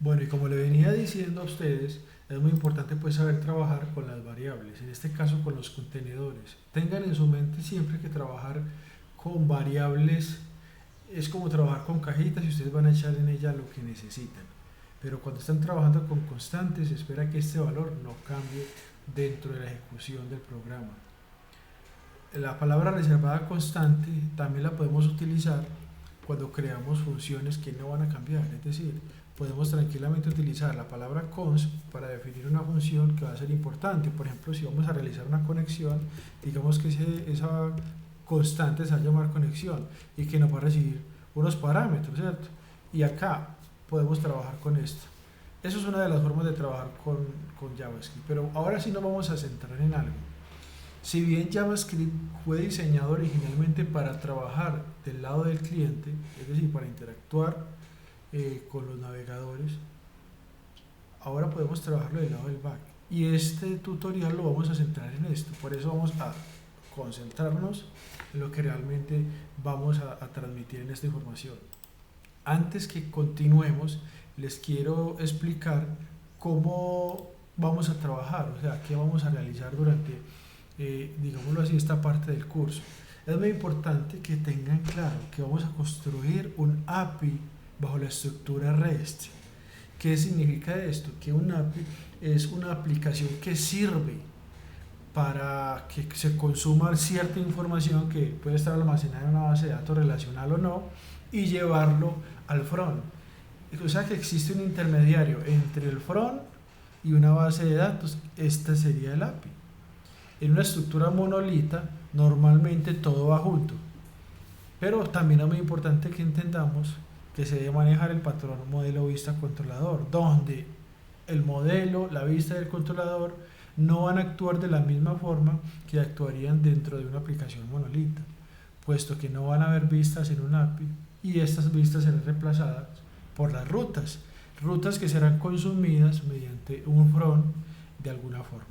Bueno, y como le venía diciendo a ustedes, es muy importante pues saber trabajar con las variables, en este caso con los contenedores. Tengan en su mente siempre que trabajar con variables es como trabajar con cajitas y ustedes van a echar en ella lo que necesitan. Pero cuando están trabajando con constantes, se espera que este valor no cambie dentro de la ejecución del programa. La palabra reservada constante también la podemos utilizar cuando creamos funciones que no van a cambiar. Es decir, podemos tranquilamente utilizar la palabra const para definir una función que va a ser importante. Por ejemplo, si vamos a realizar una conexión, digamos que esa constante se va a llamar conexión y que nos va a recibir unos parámetros, ¿cierto? Y acá podemos trabajar con esto. Eso es una de las formas de trabajar con JavaScript. Pero ahora sí nos vamos a centrar en algo. Si bien JavaScript fue diseñado originalmente para trabajar del lado del cliente, es decir, para interactuar con los navegadores, ahora podemos trabajarlo del lado del back. Y este tutorial lo vamos a centrar en esto. Por eso vamos a concentrarnos en lo que realmente vamos a transmitir en esta información. Antes que continuemos, les quiero explicar cómo vamos a trabajar, o sea, qué vamos a realizar durante digámoslo así, esta parte del curso. Es muy importante que tengan claro que vamos a construir un API bajo la estructura REST. ¿Qué significa esto? Que un API es una aplicación que sirve para que se consuma cierta información que puede estar almacenada en una base de datos relacional o no y llevarlo al front. O sea que existe un intermediario entre el front y una base de datos. Esta sería el API. En una estructura monolita, normalmente todo va junto. Pero también es muy importante que entendamos que se debe manejar el patrón modelo vista controlador, donde el modelo, la vista y el controlador no van a actuar de la misma forma que actuarían dentro de una aplicación monolita, puesto que no van a haber vistas en un API y estas vistas serán reemplazadas por las rutas que serán consumidas mediante un front de alguna forma.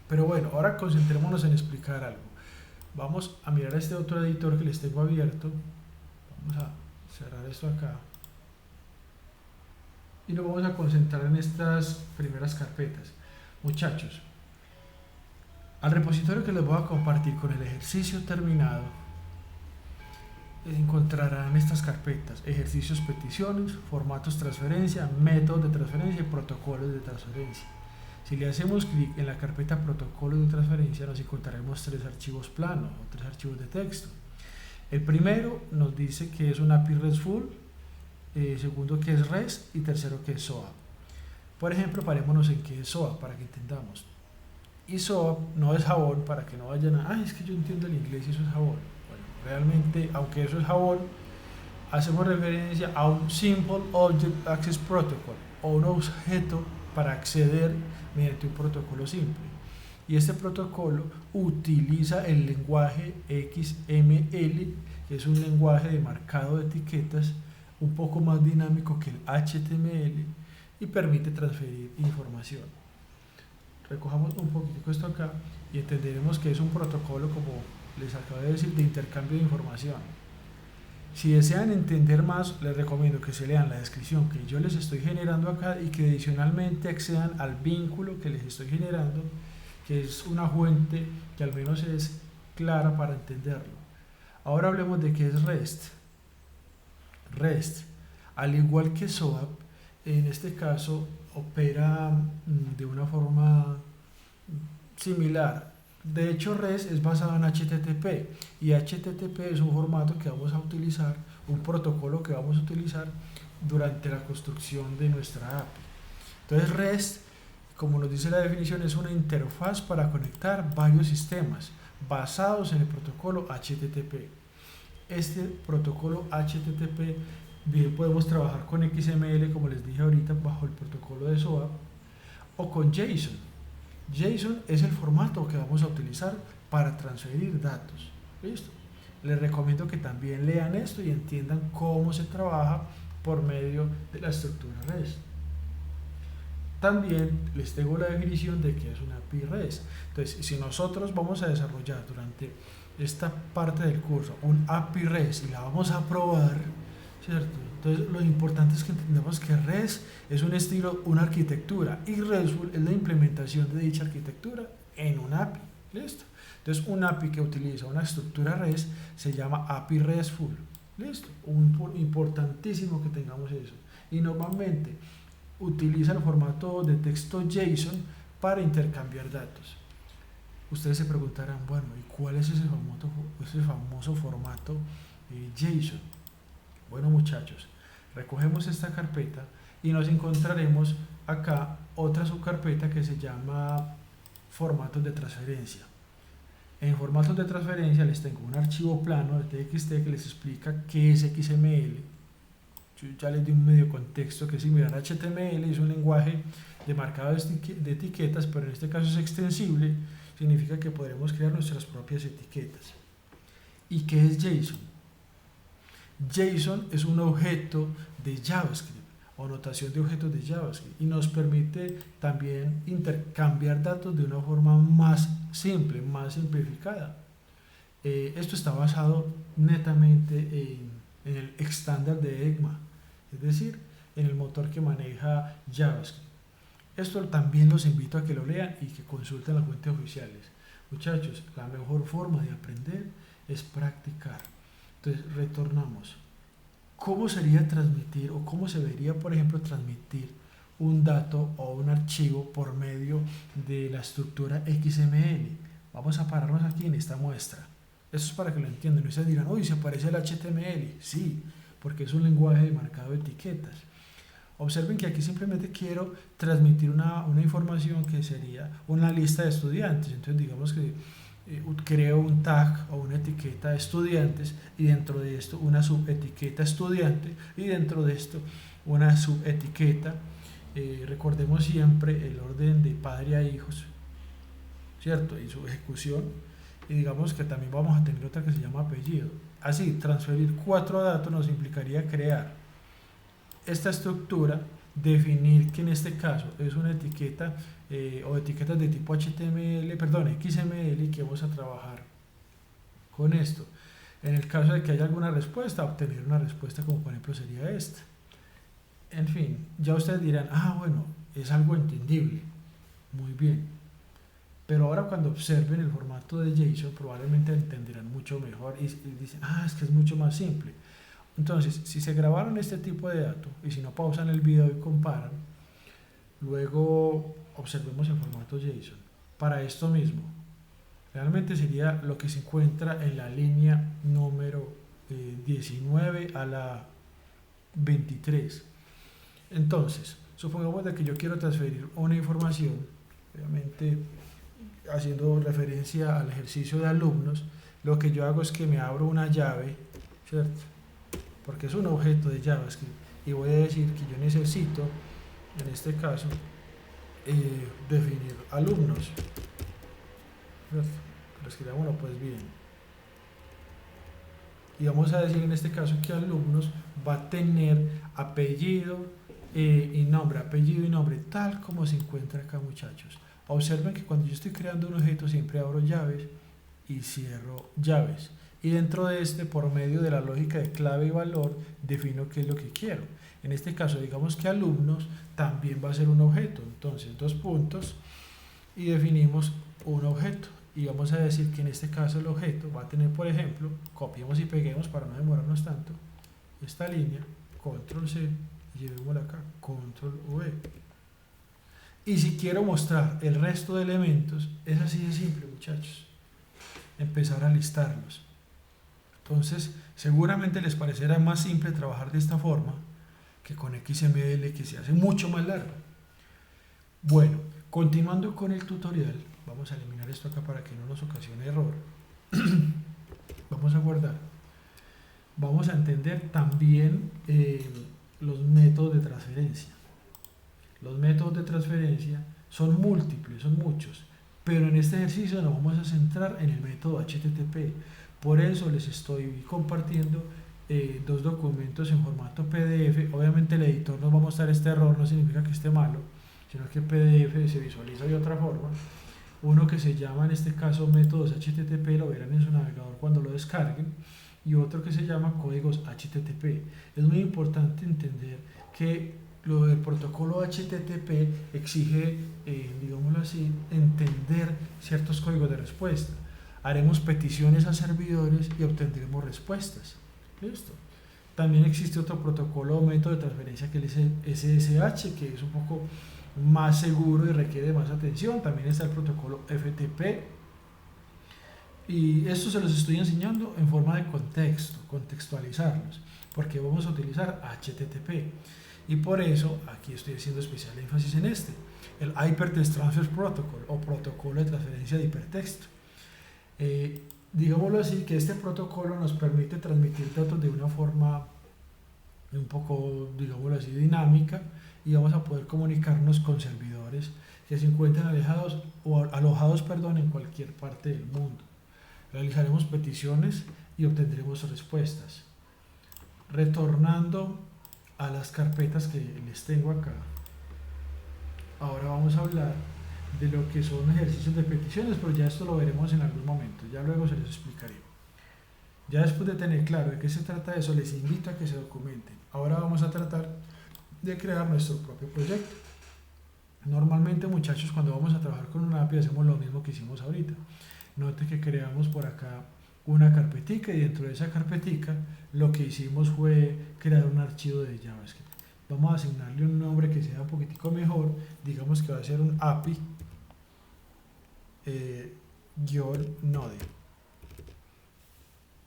Pero bueno, ahora concentrémonos en explicar algo. Vamos a mirar este otro editor que les tengo abierto. Vamos a cerrar esto acá. Y nos vamos a concentrar en estas primeras carpetas. Muchachos, al repositorio que les voy a compartir con el ejercicio terminado, encontrarán estas carpetas: ejercicios, peticiones, formatos, transferencia, métodos de transferencia y protocolos de transferencia. Si le hacemos clic en la carpeta protocolos de transferencia, nos encontraremos tres archivos planos o tres archivos de texto. El primero nos dice que es un API RESTful, segundo que es REST y tercero que es SOAP. Por ejemplo, parémonos en qué es SOAP para que entendamos. Y SOAP no es jabón, para que no vayan a, es que yo entiendo el inglés y eso es jabón. Bueno, realmente, aunque eso es jabón, hacemos referencia a un Simple Object Access Protocol o un objeto para acceder mediante un protocolo simple. Y este protocolo utiliza el lenguaje XML, que es un lenguaje de marcado de etiquetas un poco más dinámico que el HTML y permite transferir información. Recojamos un poquito esto acá y entenderemos que es un protocolo, como les acabo de decir, de intercambio de información. Si desean entender más, les recomiendo que se lean la descripción que yo les estoy generando acá y que adicionalmente accedan al vínculo que les estoy generando, que es una fuente que al menos es clara para entenderlo. Ahora hablemos de qué es REST. REST, al igual que SOAP, en este caso opera de una forma similar. De hecho, REST es basado en HTTP y HTTP es un formato que vamos a utilizar, un protocolo que vamos a utilizar durante la construcción de nuestra API. Entonces, REST, como nos dice la definición, es una interfaz para conectar varios sistemas basados en el protocolo HTTP. Este protocolo HTTP bien podemos trabajar con XML, como les dije ahorita, bajo el protocolo de SOAP, o con JSON. JSON es el formato que vamos a utilizar para transferir datos. ¿Listo? Les recomiendo que también lean esto y entiendan cómo se trabaja por medio de la estructura REST. También les tengo la definición de qué es una API REST. Entonces, si nosotros vamos a desarrollar durante esta parte del curso un API REST y la vamos a probar, ¿cierto? Entonces, lo importante es que entendamos que REST es un estilo, una arquitectura, y RESTful es la implementación de dicha arquitectura en un API. ¿Listo? Entonces, un API que utiliza una estructura REST se llama API RESTful. ¿Listo? Importantísimo que tengamos eso. Y normalmente utiliza el formato de texto JSON para intercambiar datos. Ustedes se preguntarán, bueno, ¿y cuál es ese famoso formato JSON? Bueno, muchachos, recogemos esta carpeta y nos encontraremos acá otra subcarpeta que se llama formatos de transferencia. En formatos de transferencia les tengo un archivo plano de TXT que les explica qué es XML. Yo ya les di un medio contexto que es similar a HTML, es un lenguaje de marcado de etiquetas, pero en este caso es extensible, significa que podremos crear nuestras propias etiquetas. ¿Y qué es JSON? JSON es un objeto de JavaScript o notación de objetos de JavaScript y nos permite también intercambiar datos de una forma más simple, más simplificada. Esto está basado netamente en el estándar de ECMA, es decir, en el motor que maneja JavaScript. Esto también los invito a que lo lean y que consulten las fuentes oficiales. Muchachos, la mejor forma de aprender es practicar. Entonces, retornamos. ¿Cómo sería transmitir o cómo se vería, por ejemplo, transmitir un dato o un archivo por medio de la estructura XML? Vamos a pararnos aquí en esta muestra. Eso es para que lo entiendan. Y ustedes dirán, uy, se parece al HTML. Sí, porque es un lenguaje de marcado de etiquetas. Observen que aquí simplemente quiero transmitir una información que sería una lista de estudiantes. Entonces, digamos que creo un tag o una etiqueta de estudiantes y dentro de esto una subetiqueta estudiante y dentro de esto una subetiqueta. Recordemos siempre el orden de padre a hijos, ¿cierto? Y su ejecución. Y digamos que también vamos a tener otra que se llama apellido. Así, transferir 4 datos nos implicaría crear esta estructura, definir que en este caso es una etiqueta o etiquetas de tipo XML y que vamos a trabajar con esto. En el caso de que haya alguna respuesta, obtener una respuesta como por ejemplo sería esta. En fin, ya ustedes dirán, bueno, es algo entendible, muy bien. Pero ahora cuando observen el formato de JSON probablemente entenderán mucho mejor y dicen, es que es mucho más simple. Entonces, si se grabaron este tipo de datos y si no pausan el video y comparan, luego observemos el formato JSON. Para esto mismo, realmente sería lo que se encuentra en la línea número 19 a la 23. Entonces, supongamos de que yo quiero transferir una información, obviamente haciendo referencia al ejercicio de alumnos, lo que yo hago es que me abro una llave, ¿cierto? Porque es un objeto de JavaScript y voy a decir que yo necesito, en este caso, definir alumnos. Pero escribamos, pues bien. Y vamos a decir en este caso que alumnos va a tener apellido y nombre, tal como se encuentra acá, muchachos. Observen que cuando yo estoy creando un objeto siempre abro llaves y cierro llaves. Y dentro de este, por medio de la lógica de clave y valor, defino qué es lo que quiero. En este caso, digamos que alumnos también va a ser un objeto. Entonces, 2 puntos y definimos un objeto. Y vamos a decir que en este caso el objeto va a tener, por ejemplo, copiemos y peguemos para no demorarnos tanto, esta línea, control C, y llevémosla acá, control V. Y si quiero mostrar el resto de elementos, es así de simple, muchachos. Empezar a listarlos. Entonces, seguramente les parecerá más simple trabajar de esta forma que con XML, que se hace mucho más largo. Bueno, continuando con el tutorial, vamos a eliminar esto acá para que no nos ocasione error. Vamos a guardar. Vamos a entender también los métodos de transferencia. Los métodos de transferencia son múltiples, son muchos, pero en este ejercicio nos vamos a centrar en el método HTTP. Por eso les estoy compartiendo 2 documentos en formato PDF. Obviamente el editor nos va a mostrar este error, no significa que esté malo, sino que PDF se visualiza de otra forma. Uno que se llama en este caso métodos HTTP, lo verán en su navegador cuando lo descarguen, y otro que se llama códigos HTTP. Es muy importante entender que lo del protocolo HTTP exige, digámoslo así, entender ciertos códigos de respuesta. Haremos peticiones a servidores y obtendremos respuestas. ¿Listo? También existe otro protocolo o método de transferencia que es el SSH, que es un poco más seguro y requiere más atención. También está el protocolo FTP. Y esto se los estoy enseñando en forma de contexto, contextualizarlos, porque vamos a utilizar HTTP. Y por eso aquí estoy haciendo especial énfasis en este, el Hypertext Transfer Protocol o protocolo de transferencia de hipertexto. Digámoslo así, que este protocolo nos permite transmitir datos de una forma un poco, digámoslo así, dinámica, y vamos a poder comunicarnos con servidores que se encuentren alojados en cualquier parte del mundo. Realizaremos peticiones y obtendremos respuestas. Retornando a las carpetas que les tengo acá, ahora vamos a hablar de lo que son ejercicios de peticiones, pero ya esto lo veremos en algún momento, ya luego se les explicaré. Ya después de tener claro de qué se trata eso, les invito a que se documenten. Ahora vamos a tratar de crear nuestro propio proyecto. Normalmente, muchachos, cuando vamos a trabajar con una API hacemos lo mismo que hicimos ahorita. Note que creamos por acá una carpetica, y dentro de esa carpetica lo que hicimos fue crear un archivo de JavaScript. Vamos a asignarle un nombre que sea un poquitico mejor, digamos que va a ser un API Node.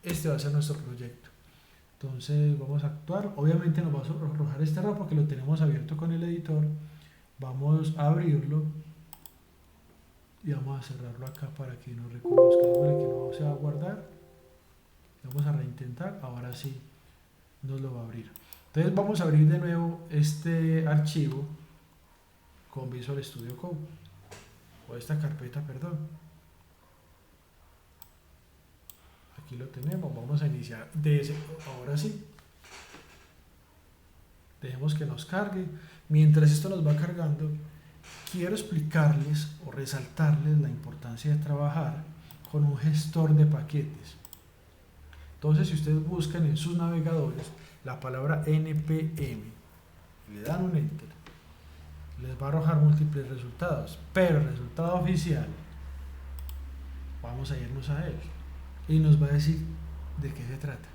Este va a ser nuestro proyecto. Entonces vamos a actuar. Obviamente nos va a arrojar este error porque lo tenemos abierto con el editor. Vamos a abrirlo y vamos a cerrarlo acá para que nos reconozca. Que no se va a guardar. Vamos a reintentar. Ahora sí nos lo va a abrir. Entonces vamos a abrir de nuevo este archivo con Visual Studio Code, o esta carpeta, perdón. Aquí lo tenemos. Vamos a iniciar ahora sí. Dejemos que nos cargue. Mientras esto nos va cargando, quiero explicarles o resaltarles la importancia de trabajar con un gestor de paquetes. Entonces, si ustedes buscan en sus navegadores la palabra npm, le dan un enter, les va a arrojar múltiples resultados, pero el resultado oficial, vamos a irnos a él y nos va a decir de qué se trata.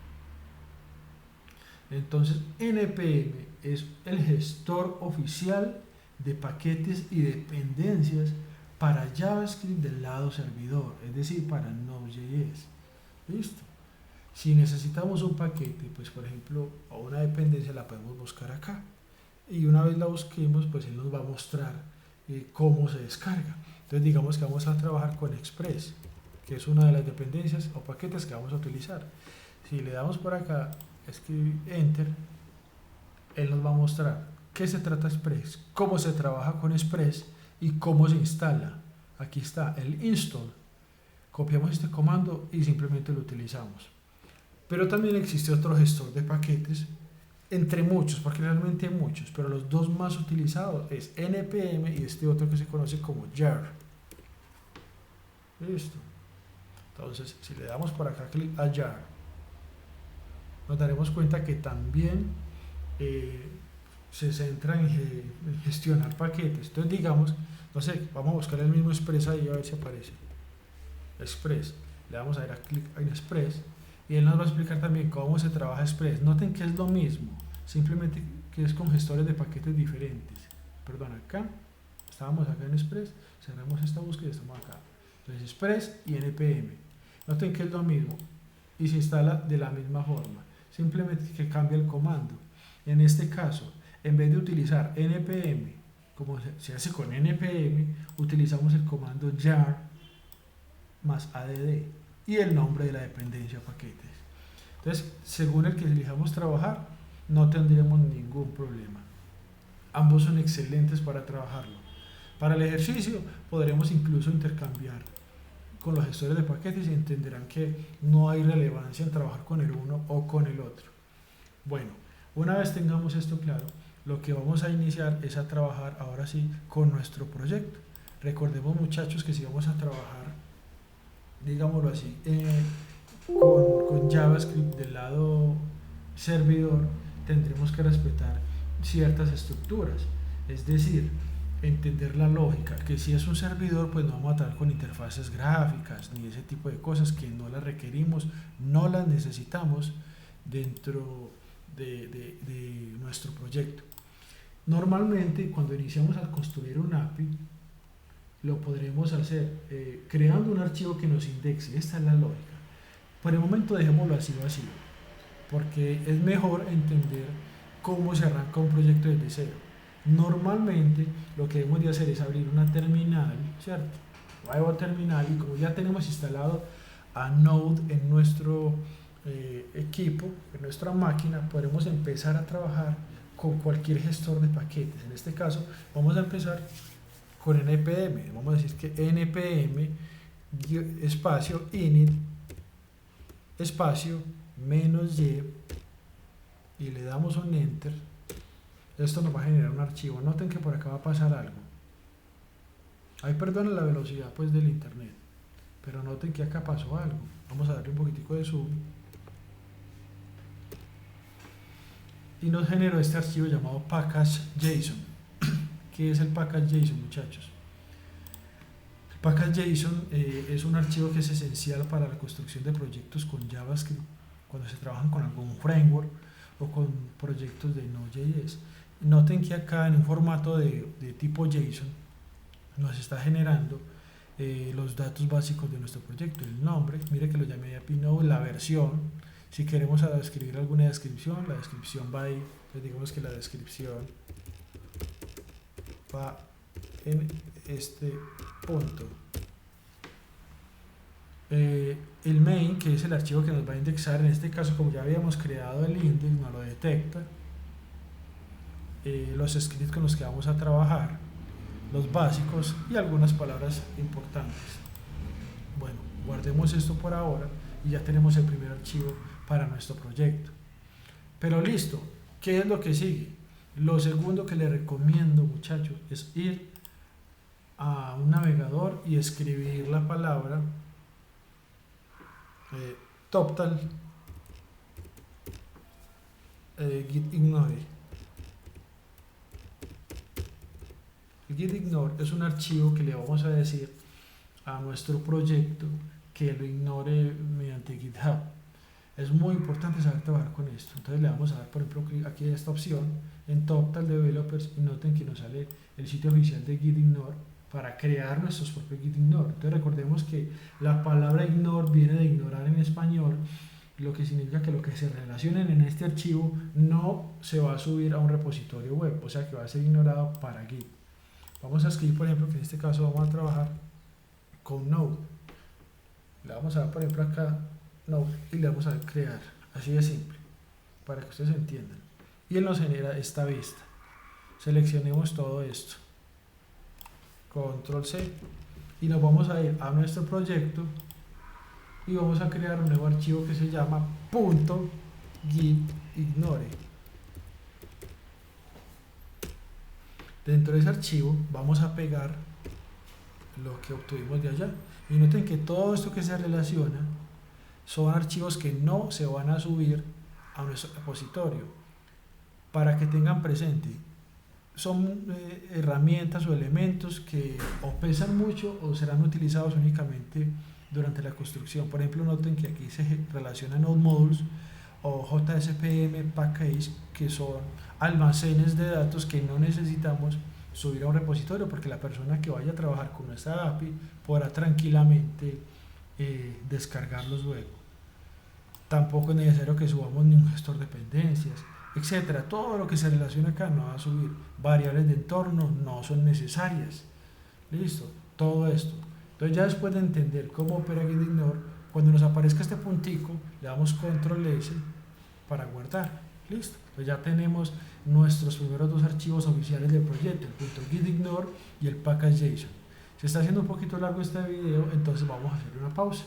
Entonces, npm es el gestor oficial de paquetes y dependencias para JavaScript del lado servidor, es decir, para Node.js. ¿Listo? Si necesitamos un paquete, pues por ejemplo, o una dependencia, la podemos buscar acá. Y una vez la busquemos, pues él nos va a mostrar cómo se descarga. Entonces digamos que vamos a trabajar con Express, que es una de las dependencias o paquetes que vamos a utilizar. Si le damos por acá, escribir Enter, él nos va a mostrar qué se trata Express, cómo se trabaja con Express y cómo se instala. Aquí está el install. Copiamos este comando y simplemente lo utilizamos. Pero también existe otro gestor de paquetes, entre muchos, porque realmente hay muchos, pero los dos más utilizados es npm y este otro que se conoce como jar. Listo. Entonces, si le damos por acá clic a jar, nos daremos cuenta que también se centra en gestionar paquetes. Entonces, digamos, no sé, vamos a buscar el mismo Express ahí a ver si aparece. Express, le vamos a dar clic en Express. Y él nos va a explicar también cómo se trabaja Express. Noten que es lo mismo, simplemente que es con gestores de paquetes diferentes. Perdón, acá, estábamos acá en Express, cerramos esta búsqueda y estamos acá. Entonces Express y npm. Noten que es lo mismo y se instala de la misma forma, simplemente que cambia el comando. En este caso, en vez de utilizar npm, como se hace con npm, utilizamos el comando jar más add y el nombre de la dependencia paquetes. Entonces, según el que elijamos trabajar, no tendremos ningún problema. Ambos son excelentes para trabajarlo. Para el ejercicio, podremos incluso intercambiar con los gestores de paquetes y entenderán que no hay relevancia en trabajar con el uno o con el otro. Bueno, una vez tengamos esto claro, lo que vamos a iniciar es a trabajar ahora sí con nuestro proyecto. Recordemos, muchachos, que si vamos a trabajar, digámoslo así, con JavaScript del lado servidor tendremos que respetar ciertas estructuras, es decir, entender la lógica, que si es un servidor pues no vamos a tratar con interfaces gráficas ni ese tipo de cosas que no las requerimos, no las necesitamos dentro de nuestro proyecto. Normalmente cuando iniciamos a construir un API lo podremos hacer creando un archivo que nos indexe, esta es la lógica. Por el momento dejémoslo así vacío, porque es mejor entender cómo se arranca un proyecto desde cero. Normalmente lo que debemos de hacer es abrir una terminal, ¿cierto? Nuevo terminal, y como ya tenemos instalado a Node en nuestro equipo, en nuestra máquina, podremos empezar a trabajar con cualquier gestor de paquetes. En este caso vamos a empezar con npm, vamos a decir que npm espacio init espacio -y y le damos un enter. Esto nos va a generar un archivo. Noten que por acá va a pasar algo. Ahí perdona la velocidad pues del internet, pero noten que acá pasó algo. Vamos a darle un poquitico de zoom y nos generó este archivo llamado package.json. ¿Qué es el package.json, muchachos? El package.json es un archivo que es esencial para la construcción de proyectos con JavaScript cuando se trabajan con algún framework o con proyectos de Node.js. Noten que acá en un formato de tipo JSON nos está generando los datos básicos de nuestro proyecto, el nombre, mire que lo llamé API Node, la versión, si queremos escribir alguna descripción, la descripción va ahí, pues digamos que la descripción va en este punto. El main, que es el archivo que nos va a indexar, en este caso como ya habíamos creado el index, nos lo detecta. Los scripts con los que vamos a trabajar, los básicos y algunas palabras importantes. Bueno, guardemos esto por ahora y ya tenemos el primer archivo para nuestro proyecto. Pero listo, ¿qué es lo que sigue? Lo segundo que les recomiendo, muchachos, es ir a un navegador y escribir la palabra total git ignore. El git ignore es un archivo que le vamos a decir a nuestro proyecto que lo ignore mediante GitHub. Es muy importante saber trabajar con esto. Entonces le vamos a dar, por ejemplo, aquí esta opción en Total Developers y noten que nos sale el sitio oficial de git ignore para crear nuestros propios git ignore. Entonces recordemos que la palabra ignore viene de ignorar en español, lo que significa que lo que se relacionen en este archivo no se va a subir a un repositorio web, o sea que va a ser ignorado para Git. Vamos a escribir, por ejemplo, que en este caso vamos a trabajar con Node. Le vamos a dar, por ejemplo, acá Node y le vamos a crear, así de simple, para que ustedes entiendan. Y él nos genera esta vista. Seleccionemos todo esto, control C, y nos vamos a ir a nuestro proyecto y vamos a crear un nuevo archivo que se llama .gitignore. Dentro de ese archivo vamos a pegar lo que obtuvimos de allá y noten que todo esto que se relaciona son archivos que no se van a subir a nuestro repositorio. Para que tengan presente, son herramientas o elementos que o pesan mucho o serán utilizados únicamente durante la construcción. Por ejemplo, noten que aquí se relacionan Node Modules o JSPM Package, que son almacenes de datos que no necesitamos subir a un repositorio porque la persona que vaya a trabajar con nuestra API podrá tranquilamente descargarlos luego. Tampoco es necesario que subamos ningún gestor de dependencias, etcétera. Todo lo que se relaciona acá no va a subir. Variables de entorno no son necesarias. Listo, todo esto. Entonces ya después de entender cómo opera gitignore, cuando nos aparezca este puntico, le damos control S para guardar. Listo. Entonces ya tenemos nuestros primeros dos archivos oficiales del proyecto, el .gitignore y el package.json. Se está haciendo un poquito largo este video, entonces vamos a hacer una pausa.